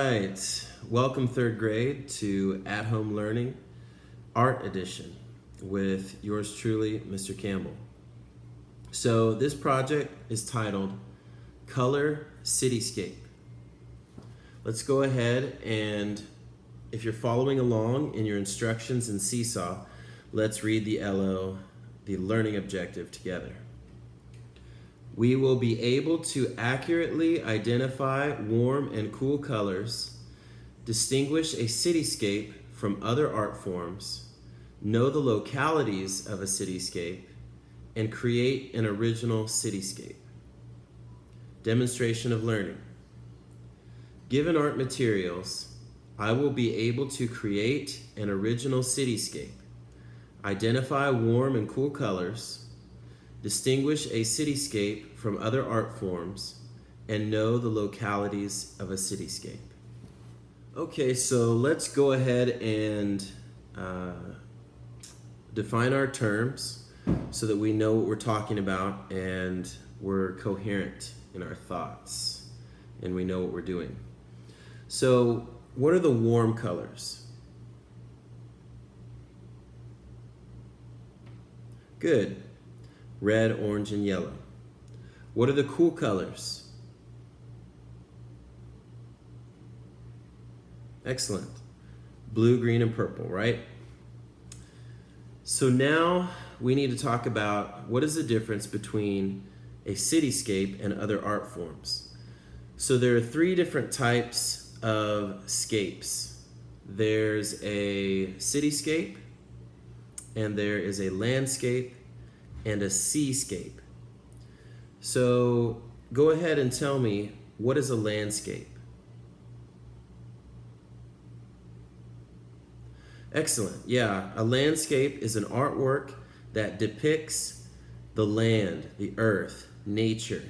right, welcome third grade to At Home Learning Art Edition with yours truly, Mr. Campbell. So this project is titled Color Cityscape. Let's go ahead and, if you're following along in your instructions in Seesaw, let's read the LO, the learning objective, together. We will be able to accurately identify warm and cool colors, distinguish a cityscape from other art forms, know the localities of a cityscape, and create an original cityscape. Demonstration of learning. Given art materials, I will be able to create an original cityscape, identify warm and cool colors, distinguish a cityscape from other art forms, and know the localities of a cityscape. Okay, so let's go ahead and define our terms so that we know what we're talking about and we're coherent in our thoughts and we know what we're doing. So, what are the warm colors? Good. Red, orange, and yellow. What are the cool colors? Excellent. Blue, green, and purple, right? So now we need to talk about what is the difference between a cityscape and other art forms. So there are three different types of scapes. There's a cityscape, and there is a landscape, and a seascape. So go ahead and tell me, what is a landscape? Excellent. Yeah, a landscape is an artwork that depicts the land, the earth, nature.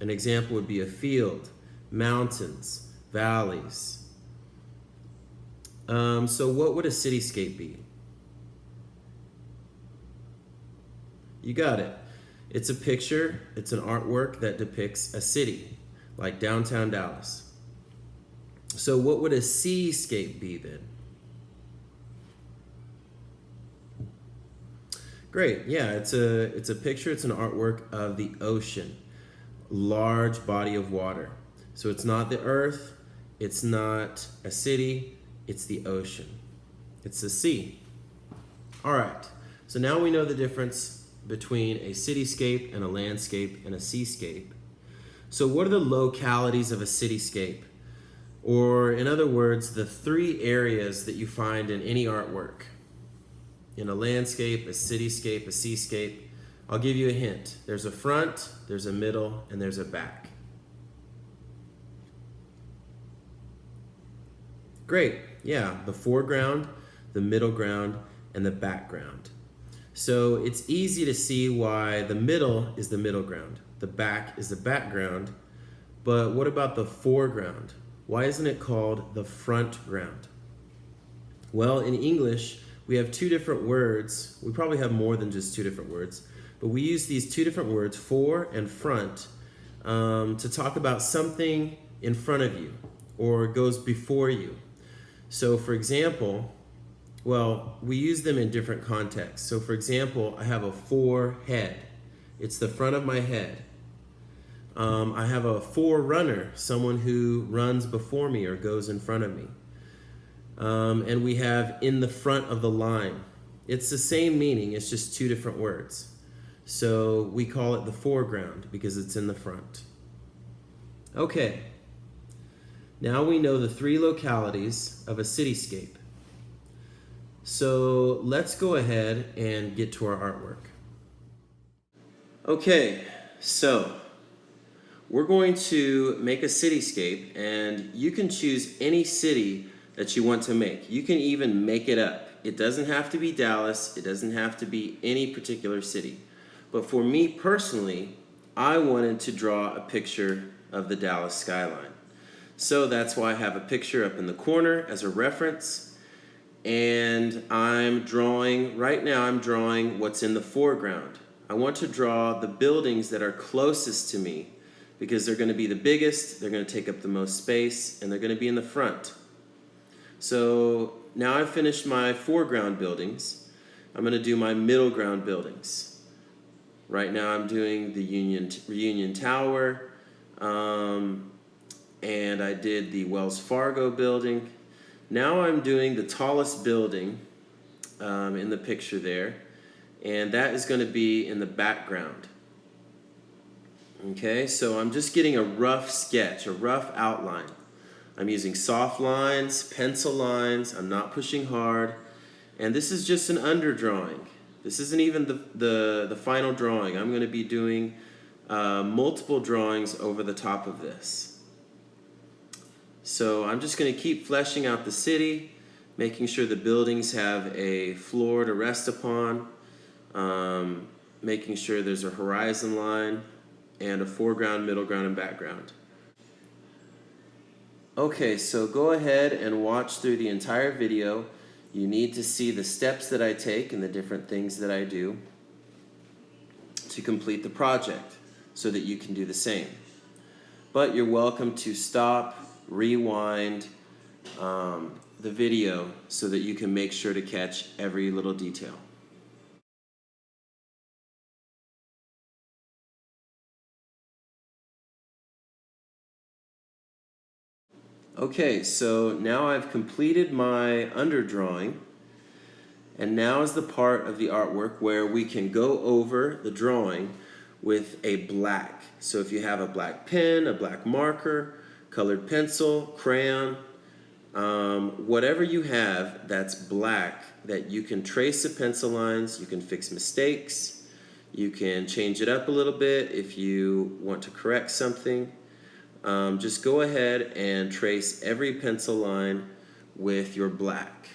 An example would be a field, mountains, valleys. So what would a cityscape be? You got it. It's a picture, it's an artwork that depicts a city, like downtown Dallas. So what would a seascape be then? Great, yeah, it's a picture, it's an artwork of the ocean, large body of water. So it's not the earth, it's not a city, it's the ocean. It's the sea. All right, so now we know the difference between a cityscape and a landscape and a seascape. So what are the localities of a cityscape? Or in other words, the three areas that you find in any artwork. In a landscape, a cityscape, a seascape. I'll give you a hint. There's a front, there's a middle, and there's a back. Great, yeah, the foreground, the middle ground, and the background. So it's easy to see why the middle is the middle ground, the back is the background, but what about the foreground? Why isn't it called the front ground? Well, in English, we have two different words. We probably have more than just two different words, but we use these two different words, fore and front, to talk about something in front of you or goes before you. So for example, well, we use them in different contexts. So for example, I have a forehead. It's the front of my head. I have a forerunner, someone who runs before me or goes in front of me. And we have in the front of the line. It's the same meaning, it's just two different words. So we call it the foreground because it's in the front. Okay, now we know the three localities of a cityscape. So let's go ahead and get to our artwork. Okay, so we're going to make a cityscape, and you can choose any city that you want to make. You can even make it up. It doesn't have to be Dallas, it doesn't have to be any particular city. But for me personally, I wanted to draw a picture of the Dallas skyline. So that's why I have a picture up in the corner as a reference. And right now I'm drawing what's in the foreground. I want to draw the buildings that are closest to me because they're going to be the biggest, they're going to take up the most space, and they're going to be in the front. So now I've finished my foreground buildings. I'm going to do my middle ground buildings. Right now I'm doing the Reunion Tower, and I did the Wells Fargo building. Now I'm doing the tallest building in the picture there, and that is going to be in the background. Okay, so I'm just getting a rough sketch, a rough outline. I'm using soft lines, pencil lines, I'm not pushing hard, and this is just an underdrawing. This isn't even the final drawing. I'm going to be doing multiple drawings over the top of this. So I'm just going to keep fleshing out the city, making sure the buildings have a floor to rest upon, making sure there's a horizon line, and a foreground, middle ground, and background. Okay, so go ahead and watch through the entire video. You need to see the steps that I take and the different things that I do to complete the project so that you can do the same. But you're welcome to stop, rewind the video so that you can make sure to catch every little detail. Okay, so now I've completed my underdrawing, and now is the part of the artwork where we can go over the drawing with a black. So if you have a black pen, a black marker, colored pencil, crayon, whatever you have that's black, that you can trace the pencil lines, you can fix mistakes, you can change it up a little bit if you want to correct something. Just go ahead and trace every pencil line with your black.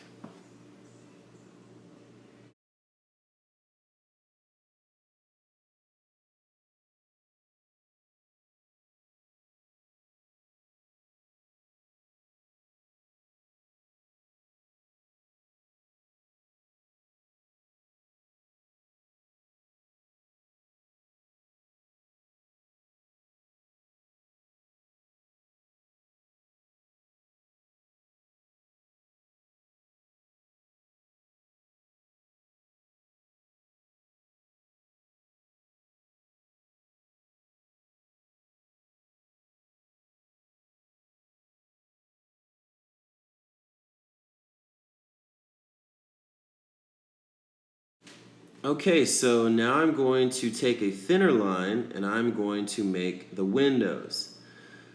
Okay, so now I'm going to take a thinner line and I'm going to make the windows.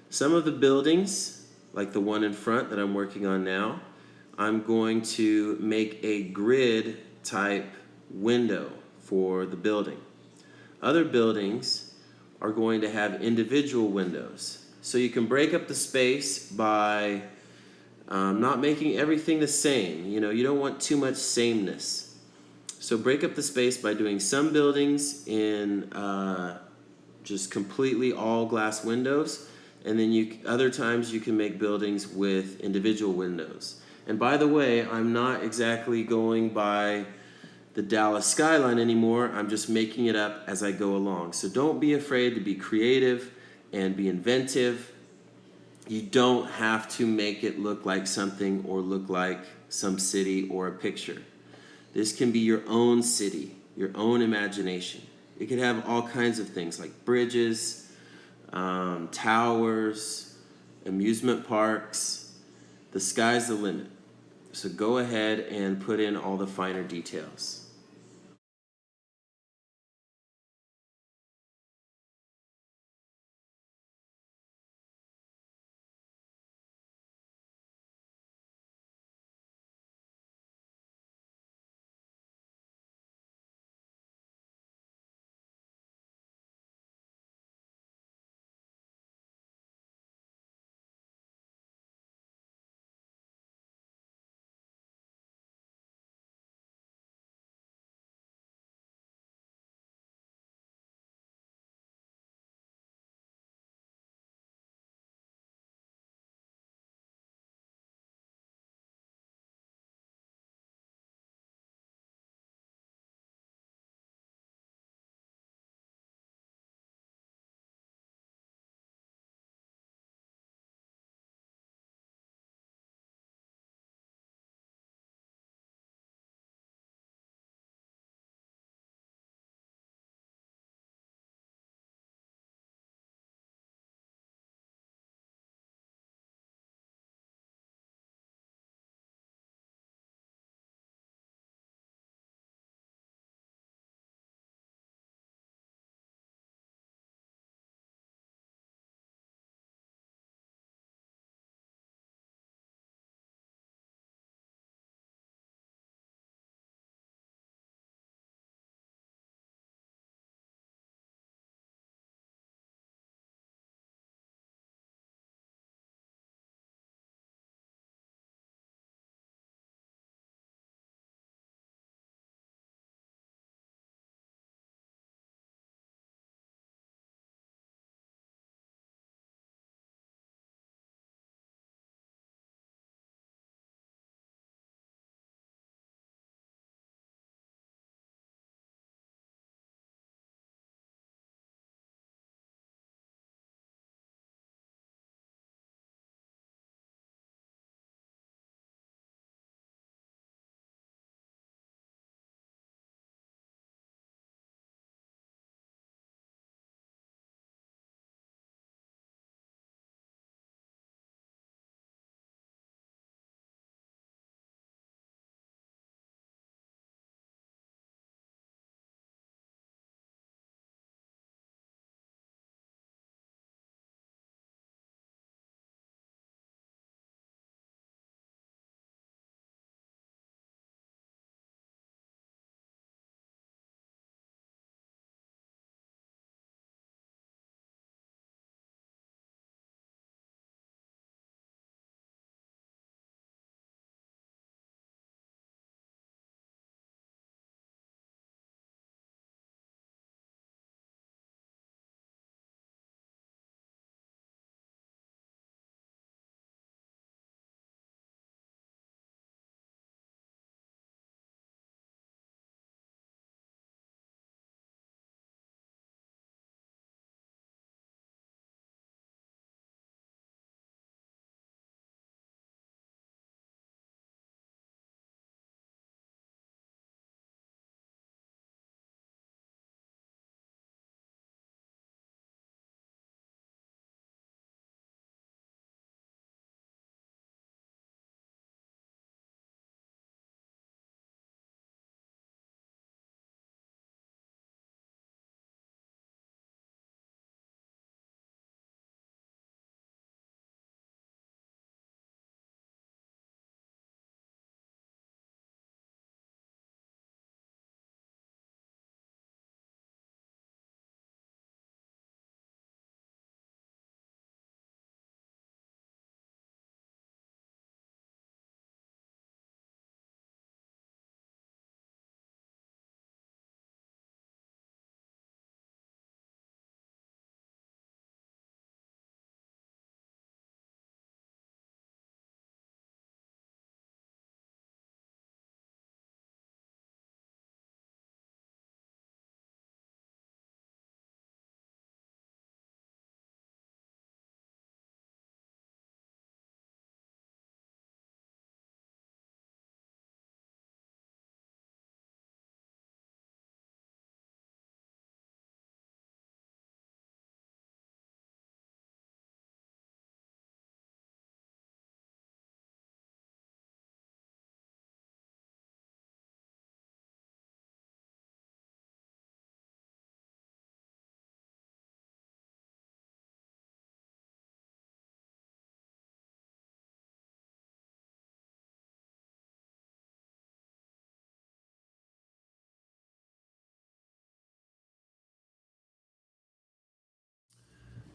Some of the buildings, like the one in front that I'm working on now, I'm going to make a grid type window for the building. Other buildings are going to have individual windows. So you can break up the space by not making everything the same. You know, you don't want too much sameness. So break up the space by doing some buildings in just completely all glass windows, and then other times you can make buildings with individual windows. And by the way, I'm not exactly going by the Dallas skyline anymore. I'm just making it up as I go along. So don't be afraid to be creative and be inventive. You don't have to make it look like something or look like some city or a picture. This can be your own city, your own imagination. It could have all kinds of things like bridges, towers, amusement parks. The sky's the limit. So go ahead and put in all the finer details.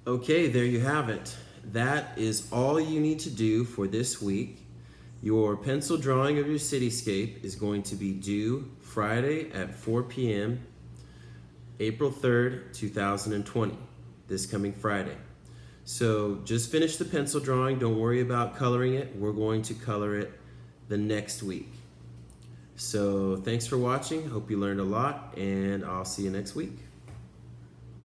Okay, there you have it. That is all you need to do for this week. Your pencil drawing of your cityscape is going to be due Friday at 4 p.m., April 3rd, 2020, this coming Friday. So just finish the pencil drawing. Don't worry about coloring it. We're going to color it the next week. So thanks for watching. Hope you learned a lot, and I'll see you next week.